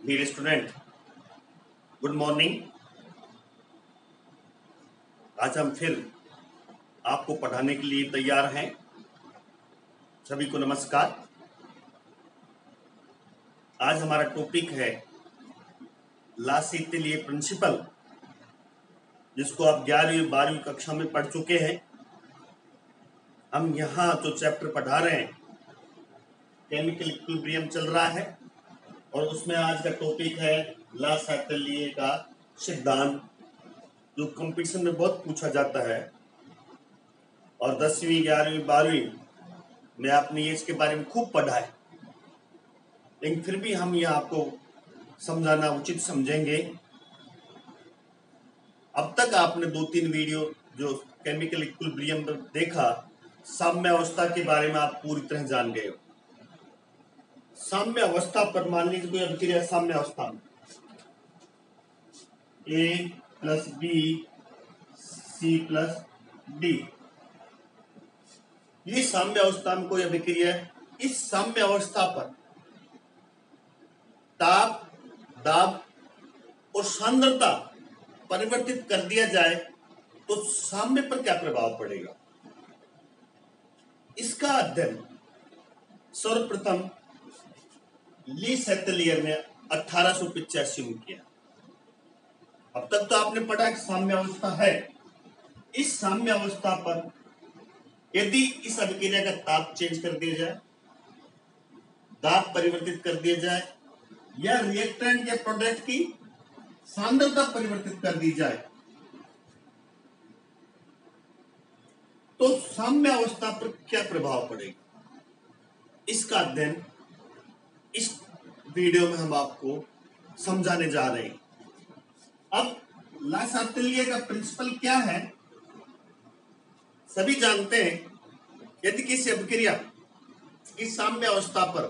Dear student, good morning. आज हम फिर आपको पढ़ाने के लिए तैयार हैं। सभी को नमस्कार। आज हमारा टॉपिक है ला सीतेलिए प्रिंसिपल, जिसको आप 11वीं 12वीं कक्षा में पढ़ चुके हैं। हम यहाँ जो चैप्टर पढ़ा रहे हैं, केमिकल इक्विलिब्रियम चल रहा है और उसमें आज का टॉपिक है ला सीतेलिए का सिद्धांत, जो कंपटीशन में बहुत पूछा जाता है और 10वीं 11वीं 12वीं में आपने ये इसके बारे में खूब पढ़ा है। लेकिन फिर भी हम ये आपको समझाना उचित समझेंगे। अब तक आपने 2-3 वीडियो जो केमिकल इक्विलिब्रियम पर देखा, साम्य अवस्था के बारे में आप पूरी तरह जान गए हो। साम्य अवस्था पर मान लीजिए कोई अभिक्रिया साम्य अवस्था में A + B C + D, ये साम्य अवस्था में कोई अभिक्रिया है। इस साम्य अवस्था पर ताप, दाब और सांद्रता परिवर्तित कर दिया जाए तो साम्य पर क्या प्रभाव पड़ेगा, इसका अध्ययन सर्वप्रथम ली सेटेलियर ने 1885 में किया। अब तक तो आपने पढ़ा कि साम्य अवस्था है। इस साम्य अवस्था पर यदि इस अभिक्रिया का ताप चेंज कर दिया जाए, दाब परिवर्तित कर दिया जाए या रिएक्टेंट या प्रोडक्ट की सांद्रता परिवर्तित कर दी जाए, तो साम्य अवस्था पर क्या प्रभाव पड़ेगा, इसका अध्ययन इस वीडियो में हम आपको समझाने जा रहे हैं। अब ला सीतेलिए का प्रिंसिपल क्या है, सभी जानते हैं। यदि किसी अभिक्रिया की साम्य अवस्था पर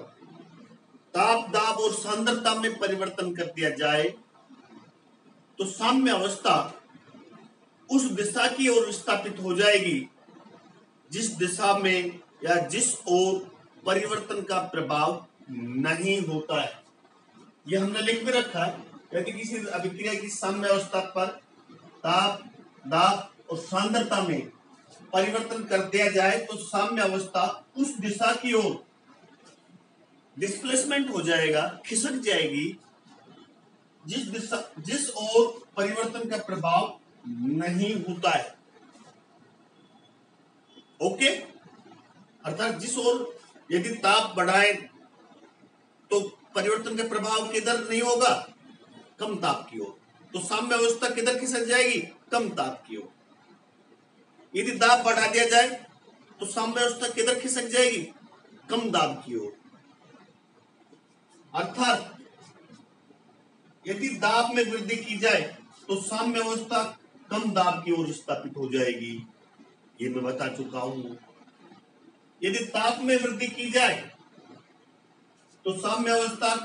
ताप, दाब और सांद्रता में परिवर्तन कर दिया जाए तो साम्य अवस्था उस दिशा की ओर विस्थापित हो जाएगी जिस दिशा में या जिस ओर परिवर्तन का प्रभाव नहीं होता है। यह हमने लिख भी रखा है। यदि किसी अभिक्रिया की साम्य अवस्था पर ताप, दाब और सांद्रता में परिवर्तन कर दिया जाए तो साम्य अवस्था उस दिशा की ओर डिस्प्लेसमेंट हो जाएगा, खिसक जाएगी जिस ओर परिवर्तन का प्रभाव नहीं होता है। ओके, अर्थात जिस ओर यदि ताप बढ़ाए तो परिवर्तन का प्रभाव किधर नहीं होगा, कम ताप की ओर। तो साम्य अवस्था किधर खिसक जाएगी, कम ताप की ओर। यदि दाब बढ़ा दिया जाए तो साम्य अवस्था किधर खिसक जाएगी, कम दाब की ओर। अर्थात यदि दाब में वृद्धि की जाए तो साम्य अवस्था कम दाब की ओर विस्थापित हो जाएगी, ये मैं बता चुका हूं। यदि ताप में वृद्धि की जाए तो साम्य अवस्था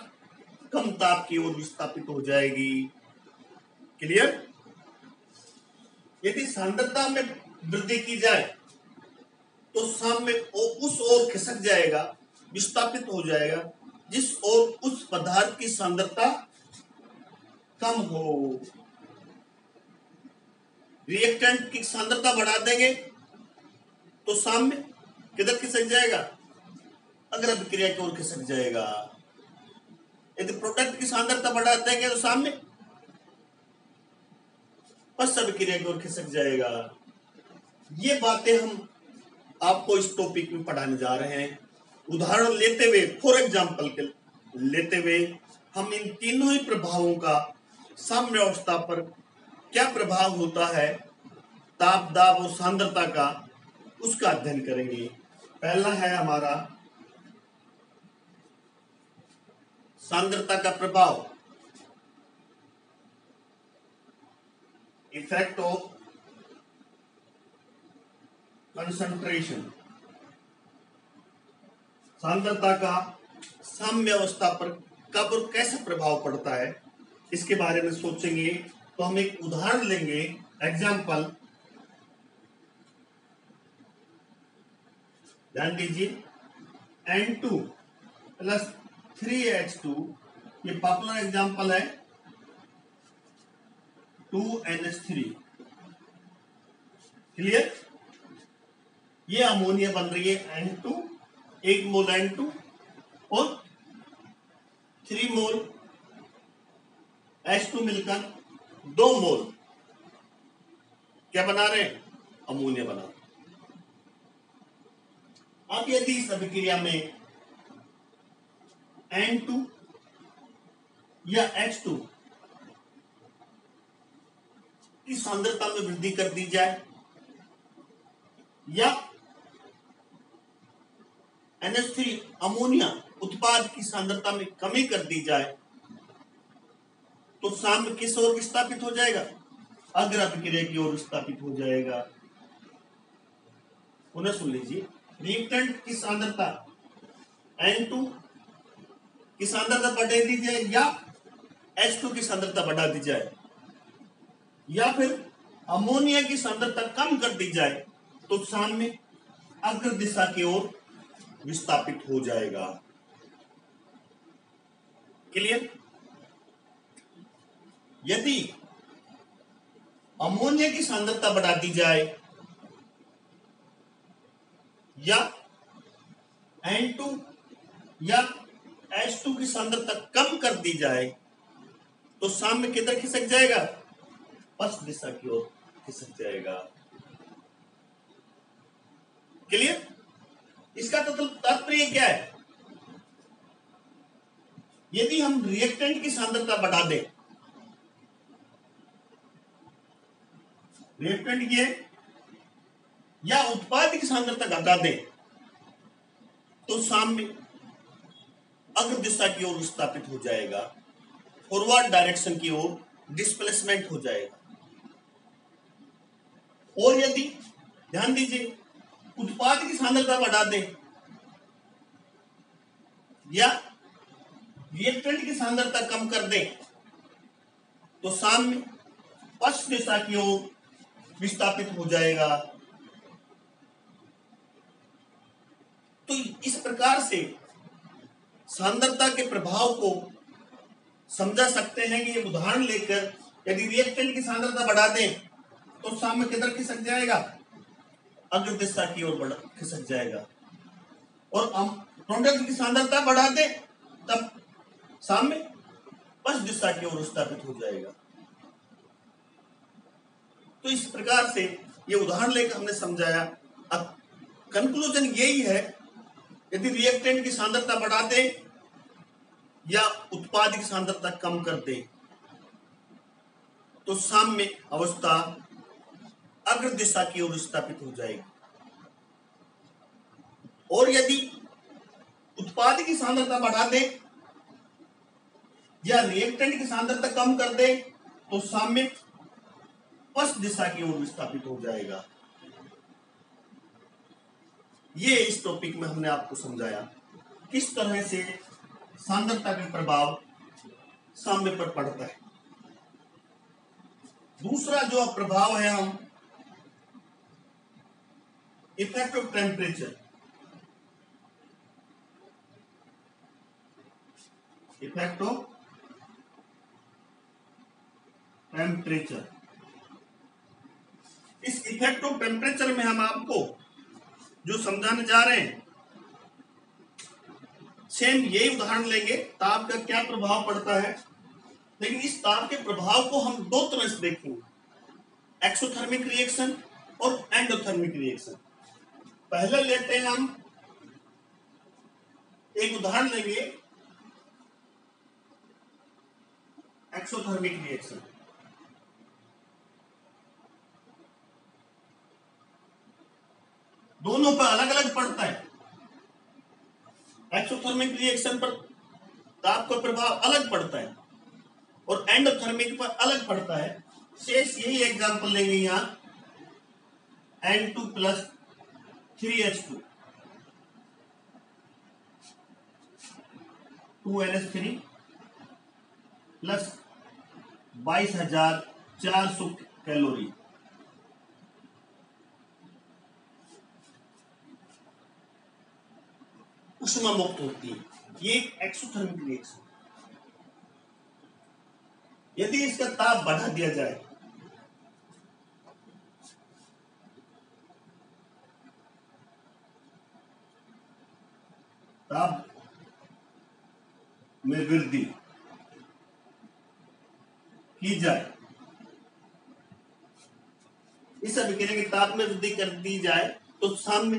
कम ताप की ओर विस्थापित हो जाएगी। क्लियर? यदि सांद्रता में वृद्धि की जाए तो साम्य उस ओर खिसक जाएगा, विस्थापित हो जाएगा जिस ओर उस पदार्थ की सांद्रता कम हो। रिएक्टेंट की सांद्रता बढ़ा देंगे तो साम्य किधर खिसक जाएगा, अग्र अभिक्रिया की ओर खिसक जाएगा। यदि प्रोडक्ट की सांद्रता बढ़ा देंगे तो साम्य पश्च अभिक्रिया की ओर खिसक जाएगा। ये बातें हम आपको इस टॉपिक में पढ़ाने जा रहे हैं। उदाहरण लेते हुए, फॉर एग्जाम्पल के लेते हुए हम इन तीनों ही प्रभावों का साम्य अवस्था पर क्या प्रभाव होता है, ताप, दाब और सांद्रता का, उसका अध्ययन करेंगे। पहला है हमारा सांद्रता का प्रभाव, इफेक्ट ऑफ कंसंट्रेशन। सांद्रता का साम्य अवस्था पर कब और कैसा प्रभाव पड़ता है, इसके बारे में सोचेंगे। तो हम एक उदाहरण लेंगे। एग्जाम्पल, ध्यान दीजिए, N2 + 3H2 ये पॉपुलर एग्जांपल है 2NH3। क्लियर? ये अमोनिया बन रही है N2, 1 मोल N2 और 3 मोल H2 मिलकर 2 मोल क्या बना रहे हैं? अमोनिया बना रहे हैं। अब यदि इस अभिक्रिया में N2 या H2 की सांद्रता में वृद्धि कर दी जाए या NH3 अमोनिया उत्पाद की सांद्रता में कमी कर दी जाए तो साम्य किस ओर विस्थापित हो जाएगा? अग्र अभिक्रिया की ओर विस्थापित हो जाएगा। पुनः सुन लीजिए, रिएक्टेंट की सांद्रता N2 की सांद्रता बढ़ा दी जाए या H2 की सांद्रता बढ़ा दी जाए या फिर अमोनिया की सांद्रता कम कर दी जाए तो साम्य अग्र दिशा की ओर विस्थापित हो जाएगा। क्लियर? यदि अमोनिया की सांद्रता बढ़ा दी जाए या N2 या H2 की सांद्रता कम कर दी जाए तो साम्य किधर खिसक जाएगा? पश्चिम दिशा की ओर खिसक जाएगा। क्लियर? इसका तो तात्पर्य क्या है? यदि हम रिएक्टेंट की सांद्रता बढ़ा दें, रिएक्टेंट की या उत्पाद की सांद्रता घटा दें तो साम्य अग्र दिशा की ओर विस्थापित हो जाएगा, फॉरवर्ड डायरेक्शन की ओर डिस्प्लेसमेंट हो जाएगा। और यदि ध्यान दीजिए उत्पाद की सांद्रता बढ़ा दें या रिएक्टेंट की सांद्रता कम कर दें तो साम्य पश्चिम दिशा की ओर विस्थापित हो जाएगा। तो इस प्रकार से सांद्रता के प्रभाव को समझा सकते हैं कि ये उदाहरण लेकर यदि रिएक्टेंट की सांद्रता बढ़ा दें तो साम्य किधर खिसक जाएगा? अग्र दिशा की ओर खिसक जाएगा। और हम प्रोडक्ट की सांद्रता बढ़ा दें तब साम्य पश्चिम दिशा की ओर विस्थापित हो जाएगा। तो इस प्रकार से ये उदाहरण लेकर हमने समझाया। अब कंक्लूजन यही है, यदि रिएक्टेंट की सांद्रता बढ़ा दे या उत्पाद की सांद्रता कम कर दे तो साम्य अवस्था अग्र दिशा की ओर विस्थापित हो जाएगी। और यदि उत्पाद की सांद्रता बढ़ा दे या रिएक्टेंट की सांद्रता कम कर दे तो साम्य पश्चिम दिशा की ओर विस्थापित हो जाएगा। ये इस टॉपिक में हमने आपको समझाया किस तरह से सांद्रता का प्रभाव साम्य पर पड़ता है। दूसरा जो प्रभाव है हम effect of temperature, effect of temperature. इस इफेक्ट ऑफ टेम्परेचर में हम आपको जो समझाने जा रहे हैं सेम यही उदाहरण लेंगे, ताप का क्या प्रभाव पड़ता है, लेकिन इस ताप के प्रभाव को हम दो तरह से देखेंगे, एक्सोथर्मिक रिएक्शन और एंडोथर्मिक रिएक्शन। पहले लेते हैं हम एक उदाहरण लेंगे एक्सोथर्मिक रिएक्शन। दोनों पर अलग अलग पड़ता है। एक्सोथर्मिक रिएक्शन पर ताप का प्रभाव अलग पड़ता है और एंडोथर्मिक पर अलग पड़ता है। शेष यही एग्जांपल लेंगे यहां N2 plus 3H2 2NH3 plus 22,400 calorie. ऊष्मा मुक्त होती है। ये एक एक्सोथर्मिक रिएक्शन। यदि इसका ताप बढ़ा दिया जाए, ताप में वृद्धि की जाए, इस अभिक्रिया के ताप में वृद्धि कर दी जाए तो साम्य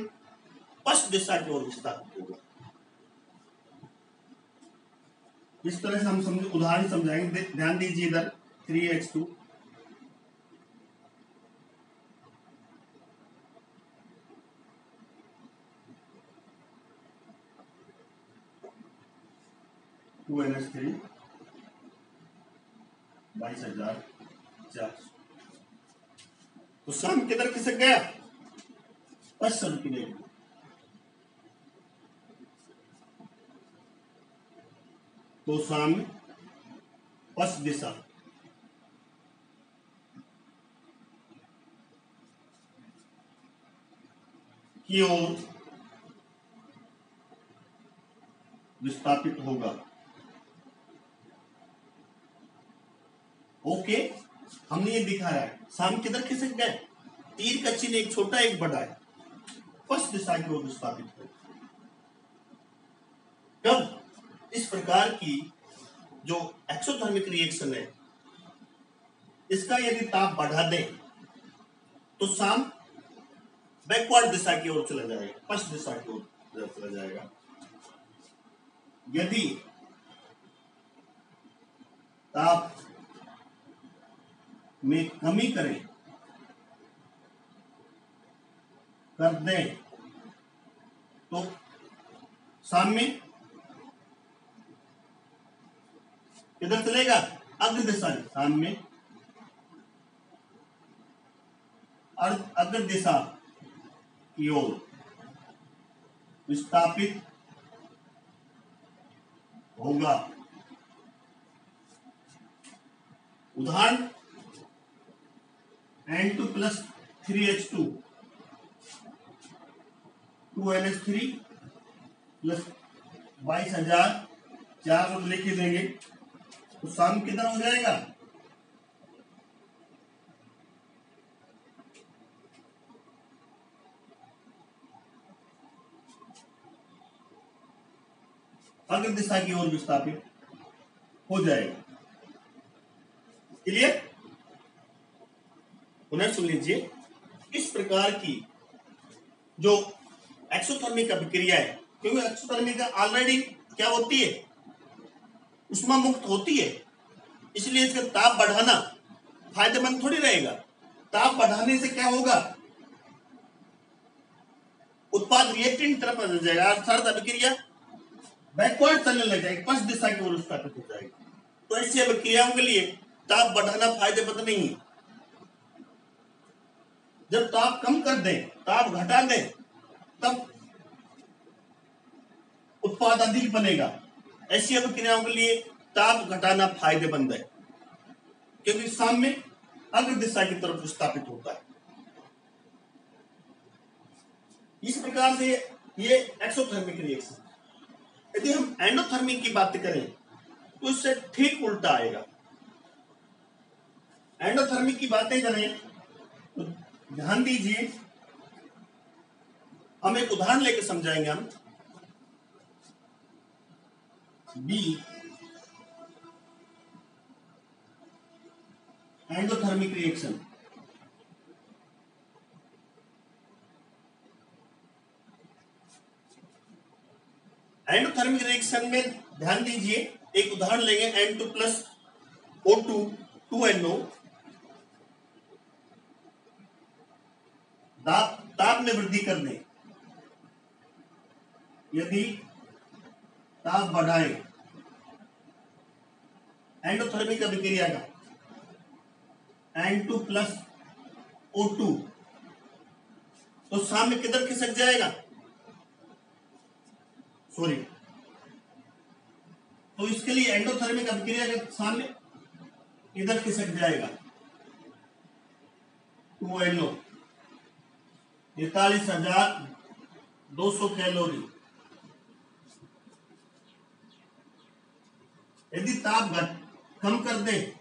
पश्चिम दिशा की ओर विस्थापित होगा। इस तरह से हम उदाहरण समझाएंगे। ध्यान दीजिए इधर 3h2 2NH3 22,400, तो साम किधर खिसक गया? पश्चिम की ओर। तो साम्य पश्चिम दिशा की ओर विस्थापित होगा। ओके, हमने ये दिखाया है साम किधर खिसक गए, तीर का चिन्ह एक छोटा एक बड़ा है, पश्चिम दिशा की ओर विस्थापित होगा। कब इस प्रकार की जो एक्सोथर्मिक रिएक्शन है, इसका यदि ताप बढ़ा दें तो साम बैकवर्ड दिशा की ओर चला जाएगा, पश्चिम दिशा की ओर चला जाएगा। यदि ताप में कमी कर दें तो साम्य किधर चलेगा? अग्र दिशा, साम्य अग्र दिशा की ओर विस्थापित होगा। उदाहरण N2 + 3H2 2NH3 + 22,400 लिख ही देंगे तो साम कितना हो जाएगा? अग्र दिशा की ओर विस्थापित हो जाएगा। क्लियर? पुनः सुन लीजिए, इस प्रकार की जो एक्सोथर्मिक अभिक्रिया है, क्योंकि एक्सोथर्मिक ऑलरेडी क्या होती है, उष्मा मुक्त होती है, इसलिए इसका ताप बढ़ाना फायदेमंद थोड़ी रहेगा। ताप बढ़ाने से क्या होगा? उत्पाद रिएक्टेंट तरफ बदल जाएगा, अर्थात अभिक्रिया बैकवर्ड चलने लग जाएगी, पश्चिम दिशा की ओर विस्थापित हो जाएगी। तो ऐसी अभिक्रियाओं के लिए ताप बढ़ाना फायदेमंद नहीं है। जब ताप कम कर दें, ताप घटा दें, तब उत्पाद अधिक बनेगा। ऐसी अभिक्रियाओं के लिए ताप घटाना फायदेमंद है, क्योंकि साम्य अग्र दिशा की तरफ विस्थापित होता है। इस प्रकार से ये एक्सोथर्मिक रिएक्शन। यदि हम एंडोथर्मिक की बात करें तो इससे ठीक उल्टा आएगा। एंडोथर्मिक की बातें करें तो ध्यान दीजिए, हम एक उदाहरण लेकर समझाएंगे। हम बी एंडोथर्मिक रिएक्शन। एंडोथर्मिक रिएक्शन में ध्यान दीजिए, एक उदाहरण लेंगे N2 + O2 2NO। ताप में वृद्धि कर दें, यदि ताप बढ़ाए एंडोथर्मिक अभिक्रिया का N2 + O2, तो साम्य किधर खिसक जाएगा? सॉरी, तो इसके लिए एंडोथर्मिक अभिक्रिया का साम्य इधर खिसक जाएगा, 2NO 43,200 कैलोरी। यदि ताप कम कर दे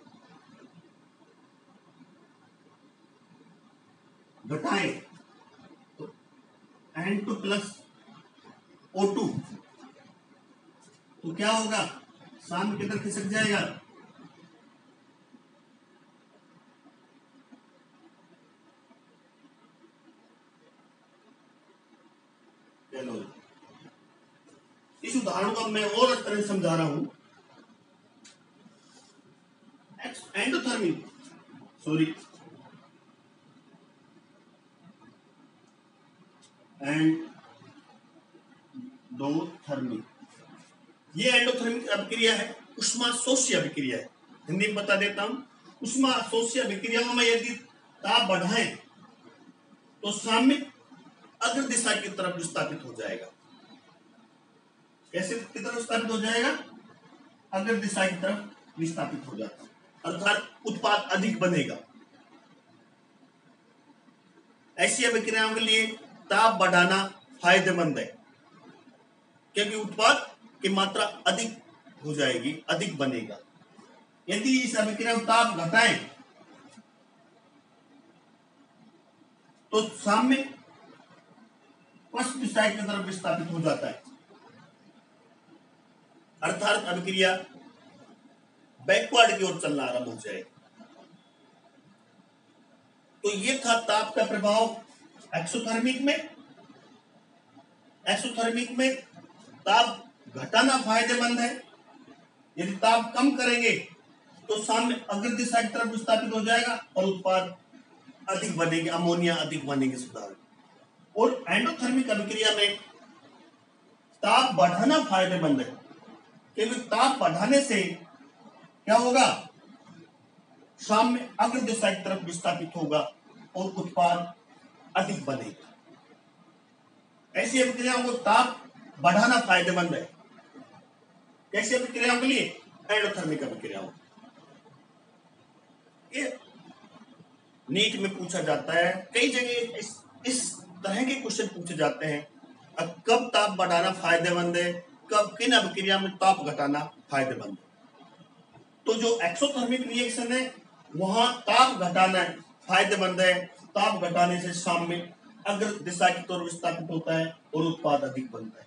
तो क्या होगा, साम्य की तरफ खिसक जाएगा। चलो इस उदाहरण को मैं और एक तरह से समझा रहा हूं। एंडोथर्मिक सॉरी एंडोथर्मिक, ये एंडोथर्मिक अभिक्रिया है, उष्माशोष्य अभिक्रिया है। हिंदी में बता देता हूं, उष्माशोष्य अभिक्रियाओं में यदि ताप बढ़ाएं तो साम्य अग्र दिशा की तरफ विस्थापित हो जाएगा। कैसे की तरफ विस्थापित हो जाएगा, अग्र दिशा की तरफ विस्थापित हो जाता है, अर्थात उत्पाद अधिक बनेगा। ऐसी अभिक्रियाओं के लिए ताप बढ़ाना फायदेमंद है, क्योंकि उत्पाद की मात्रा अधिक हो जाएगी, अधिक बनेगा। यदि इस अभिक्रिया में ताप घटाएं तो साम्य पश्चिम दिशा की तरफ विस्थापित हो जाता है, अर्थात अभिक्रिया बैकवर्ड की ओर चलना आरंभ हो जाएगा। तो ये था ताप का प्रभाव एक्सोथर्मिक में। एक्सोथर्मिक में ताप घटाना फायदेमंद है। यदि ताप कम करेंगे तो साम्य अग्र दिशा की तरफ विस्थापित हो जाएगा और उत्पाद अधिक बनेंगे, अमोनिया अधिक बनेंगे सुधार। और एंडोथर्मिक अभिक्रिया में ताप बढ़ाना फायदेमंद है, क्योंकि ताप बढ़ाने से क्या होगा, साम्य अग्र दिशा की तरफ विस्थापित होगा और उत्पाद अधिक बनेगा। ऐसी अभिक्रियाओं को ताप बढ़ाना फायदेमंद है। कैसी अभिक्रियाओं के लिए, एंडोथर्मिक अभिक्रियाओं। ये नीट में पूछा जाता है, कई जगह इस तरह के क्वेश्चन पूछे जाते हैं। अब कब ताप बढ़ाना फायदेमंद है, कब किन अभिक्रिया में ताप घटाना फायदेमंद है। तो जो एक्सोथर्मिक रिएक्शन है वहां ताप घटाना फायदेमंद है। ताप घटाने से साम्य अग्र दिशा की तरफ विस्थापित होता है और उत्पाद अधिक बनता है।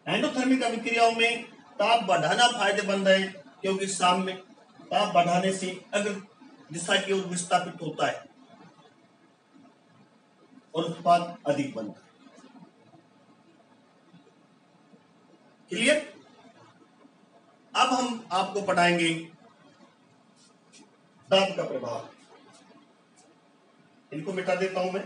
एंडोथर्मिक अभिक्रियाओं में ताप बढ़ाना फायदेमंद है, क्योंकि साम्य ताप बढ़ाने से अग्र दिशा की ओर विस्थापित होता है और उत्पाद अधिक बनता है। क्लियर? अब हम आपको पढ़ाएंगे ताप का प्रभाव। इनको मिटा देता हूं मैं।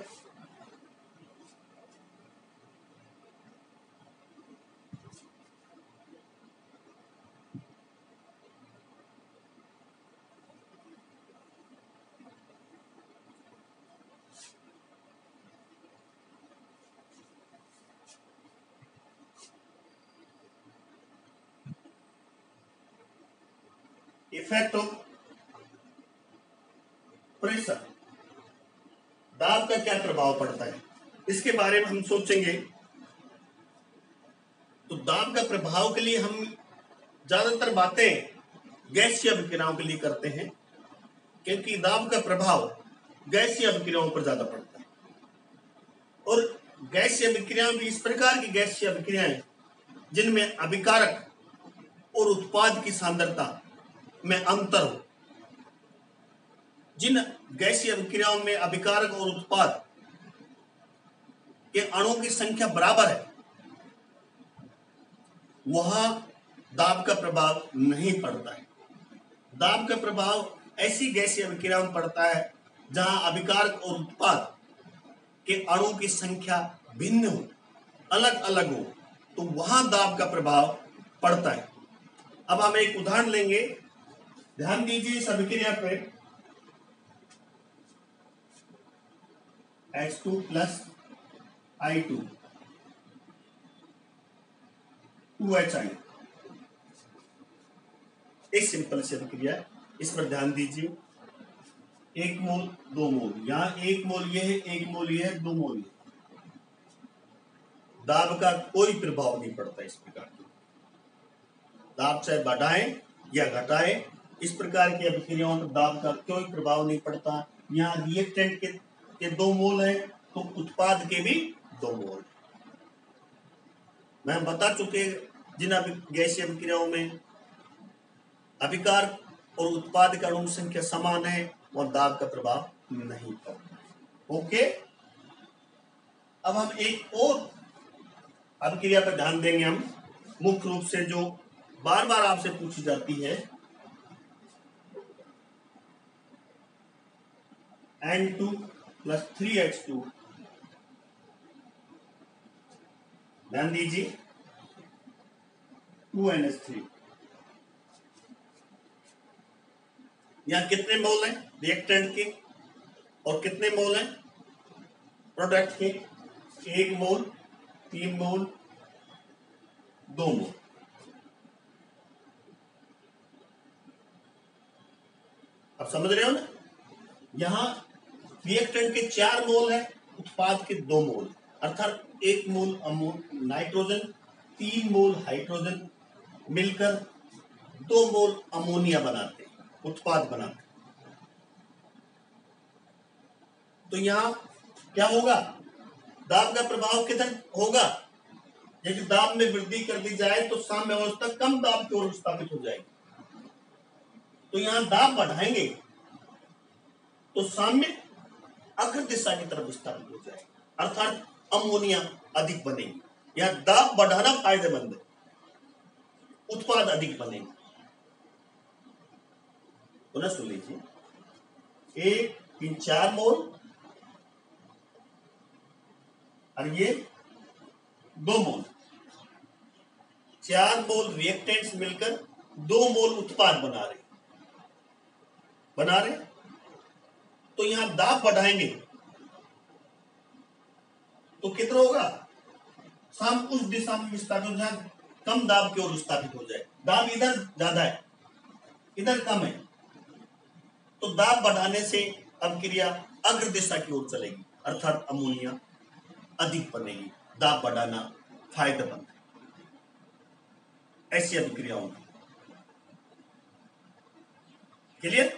इफेक्ट ऑफ प्रेशर, दाब का क्या प्रभाव पड़ता है, इसके बारे में हम सोचेंगे। तो दाब का प्रभाव के लिए हम ज्यादातर बातें गैसीय अभिक्रियाओं के लिए करते हैं, क्योंकि दाब का प्रभाव गैसीय अभिक्रियाओं पर ज्यादा पड़ता है। और गैसीय अभिक्रियाएं भी इस प्रकार की गैसीय अभिक्रियाएं जिनमें अभिकारक और उत्पाद की सांद्रता में अंतर हो। जिन गैसीय अभिक्रियाओं में अभिकारक और उत्पाद के अणुओं की संख्या बराबर है वहां दाब का प्रभाव नहीं पड़ता है। दाब का प्रभाव ऐसी गैसीय अभिक्रियाओं में पड़ता है जहां अभिकारक और उत्पाद के अणुओं की संख्या भिन्न हो, अलग अलग हो, तो वहां दाब का प्रभाव पड़ता है। अब हम एक उदाहरण लेंगे, ध्यान दीजिए इस अभिक्रिया पे। H2 प्लस I2 2HI, एक सिंपल सी अभिक्रिया है, इस पर ध्यान दीजिए। 1 मोल 2 मोल, यहां 1 मोल ये है, 1 मोल ये है, 2 मोल ये। दाब का कोई प्रभाव नहीं पड़ता इस प्रकार की। दाब चाहे बढ़ाएं या घटाएं, इस प्रकार की अभिक्रियाओं में दाब का कोई प्रभाव नहीं पड़ता। यहाँ रिएक्टेंट के 2 मोल है तो उत्पाद के भी 2 मोल। मैं बता चुके जिन गैसीय अभिक्रियाओं में अभिकार और उत्पाद का अणु संख्या समान है और दाब का प्रभाव नहीं पड़ता। ओके, अब हम एक और अभिक्रिया पर ध्यान देंगे, हम मुख्य रूप से जो बार बार आपसे पूछी जाती है, N2 + 3H2। ध्यान दीजिए, 2NH3। यहां कितने मोल हैं रिएक्टेंट के और कितने मोल हैं प्रोडक्ट के? 1 मोल, 3 मोल, 2 मोल। अब समझ रहे हो ना? यहां रिएक्टेंट के 4 मोल है, उत्पाद के 2 मोल, अर्थात 1 मोल नाइट्रोजन, 3 मोल हाइड्रोजन मिलकर 2 मोल अमोनिया बनाते, उत्पाद बनाते। तो यहां क्या होगा? दाब का प्रभाव किधर होगा? यदि दाब में वृद्धि कर दी जाए तो साम्य अवस्था कम दाब की ओर स्थापित हो जाएगी। तो यहां दाब बढ़ाएंगे तो साम्य अग्र दिशा की तरफ स्थापित हो जाएगी, अर्थात अमोनिया अधिक बनेगी। यहां दाब बढ़ाना फायदेमंद है, उत्पाद अधिक बनेगा। पुनः सुन लीजिए, 1, 3, 4 मोल और ये 2 मोल, 4 मोल रिएक्टेंट्स मिलकर 2 मोल उत्पाद बना रहे। तो यहां दाब बढ़ाएंगे तो कितना होगा? साम उस दिशा में विस्थापित, जहां कम दाब की ओर विस्थापित हो जाए। दाब इधर ज्यादा है, इधर कम है, तो दाब बढ़ाने से अभिक्रिया अग्र दिशा की ओर चलेगी, अर्थात अमोनिया अधिक बनेगी। दाब बढ़ाना फायदेमंद है ऐसी अभिक्रियाओं में। क्लियर?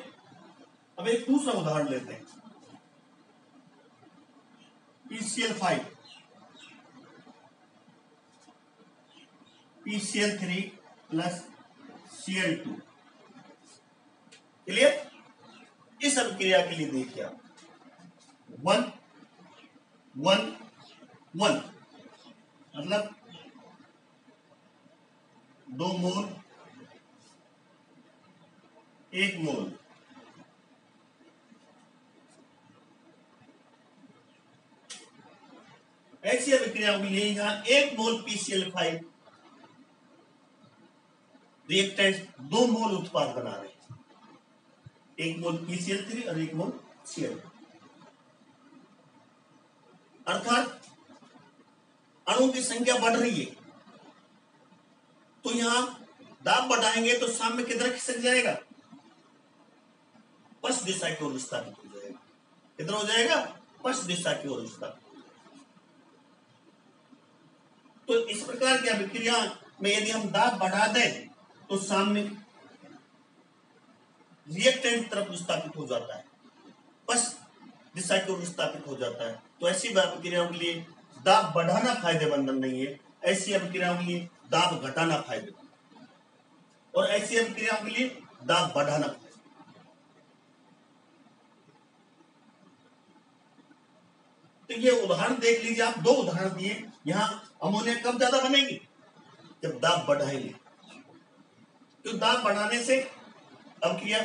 अब एक दूसरा उदाहरण लेते हैं, PCl5 PCl3 + Cl2। क्लियर? इस अभिक्रिया के लिए देखिए आप 1 1 1 मतलब 2 मोल 1 मोल। ऐसी अभिक्रिया के लिए यहां 1 मोल PCl5 रिएक्टेंट 2 मोल उत्पाद बना रहे हैं, 1 मोल PCl3 और 1 मोल Cl2। अर्थात अणु की संख्या बढ़ रही है, तो यहां दाब बढ़ाएंगे तो साम्य किधर खिसक जाएगा? पश्चिम दिशा की ओर विस्थापित हो जाएगा। किधर हो जाएगा? पश्चिम दिशा की ओर विस्थापित। तो इस प्रकार की अभिक्रिया में यदि हम दाब बढ़ा दें तो साम्य रिएक्टेंट तरफ विस्थापित हो जाता है, पश्चिम दिशा की ओर विस्थापित हो जाता है। तो ऐसी अभिक्रियाओं के लिए दाब बढ़ाना फायदेमंद नहीं है, ऐसी अभिक्रियाओं के लिए दाब घटाना फायदेमंद, और ऐसी अभिक्रियाओं के लिए दाब बढ़ाना फायदेमंद। तो ये उदाहरण देख लीजिए आप, 2 उदाहरण दिए। यहां अमोनिया कब ज्यादा बनेगी? जब दाब बढ़ाएंगे। तो दाब बढ़ाने से अभिक्रिया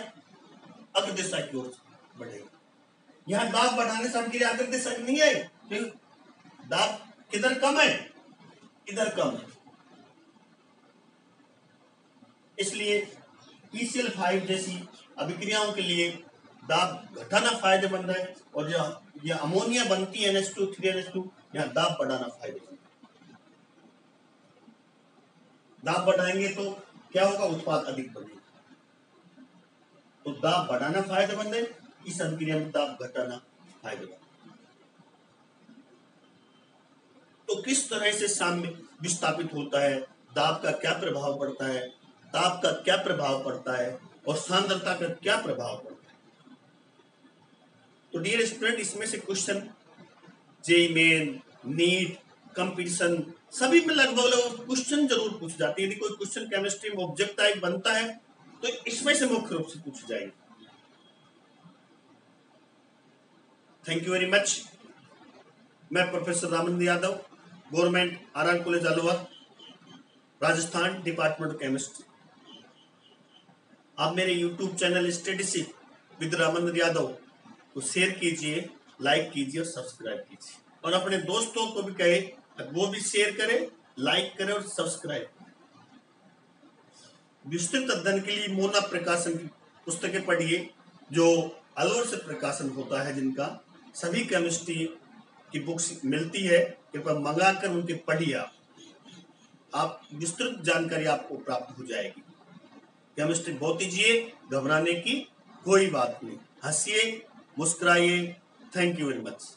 अग्र दिशा की ओर बढ़ेगी। यहां दाब बढ़ाने से अभिक्रिया अग्र दिशा की नहीं आएगी, दाब किधर कम है? इधर कम है। इसलिए PCl5 जैसी अभिक्रियाओं के लिए दाब घटाना फायदेमंद है, और जो ये अमोनिया बनती है NH2 3NH2, यहां दाब बढ़ाना फायदेमंद है। दाब बढ़ाएंगे तो क्या होगा? उत्पाद अधिक बनेगा। तो दाब बढ़ाना फायदेमंद है, इस अभिक्रिया में दाब घटाना फायदेमंद। तो किस तरह से साम्य विस्थापित होता है, दाब का क्या प्रभाव पड़ता है, ताप का क्या प्रभाव पड़ता है, और सांद्रता का क्या प्रभाव पड़ता है। तो डियर स्टूडेंट, इसमें से question JEE Main, NEET, competition सभी में लगभग क्वेश्चन जरूर पूछ जाते हैं। यदि कोई क्वेश्चन केमिस्ट्री में ऑब्जेक्ट टाइप बनता है तो इसमें से मुख्य रूप से पूछ जाएंगे। Thank you very much. मैं professor Ramanand Yadav, government R college Alwar, Rajasthan, department of chemistry. आप मेरे YouTube channel Studyship with Ramanand Yadav को शेयर कीजिए, लाइक कीजिए और सब्सक्राइब कीजिए, और अपने दोस्तों को भी कहे वो भी शेयर करें, लाइक करें और सब्सक्राइब। विस्तृत अध्ययन के लिए मोना प्रकाशन की पुस्तकें पढ़िए, जो अलवर से प्रकाशन होता है, जिनका सभी केमिस्ट्री की बुक्स मिलती है। कृपया मंगाकर उनके पढ़िए, आप विस्तृत जानकारी आपको प्राप्त हो जाएगी। केमिस्ट्री बहुत ही जिए, घबराने की कोई बात नहीं, हंसिए, मुस्कुराइए। Thank you very much.